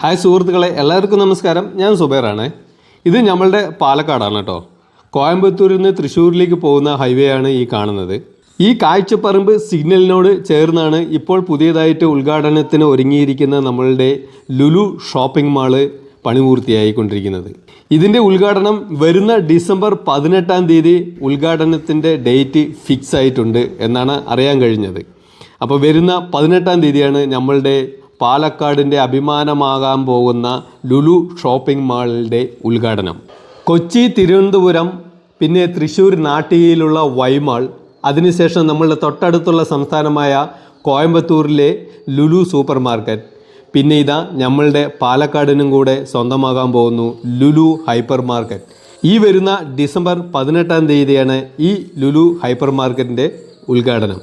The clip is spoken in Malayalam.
ഹായ് സുഹൃത്തുക്കളെ, എല്ലാവർക്കും നമസ്കാരം. ഞാൻ സുബൈറാണ്. ഇത് നമ്മളുടെ പാലക്കാടാണ് കേട്ടോ. കോയമ്പത്തൂരിൽ നിന്ന് തൃശ്ശൂരിലേക്ക് പോകുന്ന ഹൈവേ ആണ് ഈ കാണുന്നത്. ഈ കാഴ്ചപ്പറമ്പ് സിഗ്നലിനോട് ചേർന്നാണ് ഇപ്പോൾ പുതിയതായിട്ട് ഉദ്ഘാടനത്തിന് ഒരുങ്ങിയിരിക്കുന്ന നമ്മളുടെ ലുലു ഷോപ്പിംഗ് മാള് പണിപൂർത്തിയായിക്കൊണ്ടിരിക്കുന്നത്. ഇതിൻ്റെ ഉദ്ഘാടനം വരുന്ന ഡിസംബർ 18-ാം തീയതി ഉദ്ഘാടനത്തിൻ്റെ ഡേറ്റ് ഫിക്സ് ആയിട്ടുണ്ട് എന്നാണ് അറിയാൻ കഴിഞ്ഞത്. അപ്പോൾ വരുന്ന 18-ാം തീയതിയാണ് നമ്മളുടെ പാലക്കാടിൻ്റെ അഭിമാനമാകാൻ പോകുന്ന ലുലു ഷോപ്പിംഗ് മാളിൻ്റെ ഉദ്ഘാടനം. കൊച്ചി, തിരുവനന്തപുരം, പിന്നെ തൃശ്ശൂർ നാട്ടികയിലുള്ള വൈമാൾ, അതിനുശേഷം നമ്മളുടെ തൊട്ടടുത്തുള്ള സംസ്ഥാനമായ കോയമ്പത്തൂരിലെ ലുലു സൂപ്പർ മാർക്കറ്റ്, പിന്നെ ഇതാ നമ്മളുടെ പാലക്കാടിനും കൂടെ സ്വന്തമാകാൻ പോകുന്നു ലുലു ഹൈപ്പർ മാർക്കറ്റ്. ഈ വരുന്ന ഡിസംബർ 18-ാം തീയതിയാണ് ഈ ലുലു ഹൈപ്പർ മാർക്കറ്റിൻ്റെ ഉദ്ഘാടനം.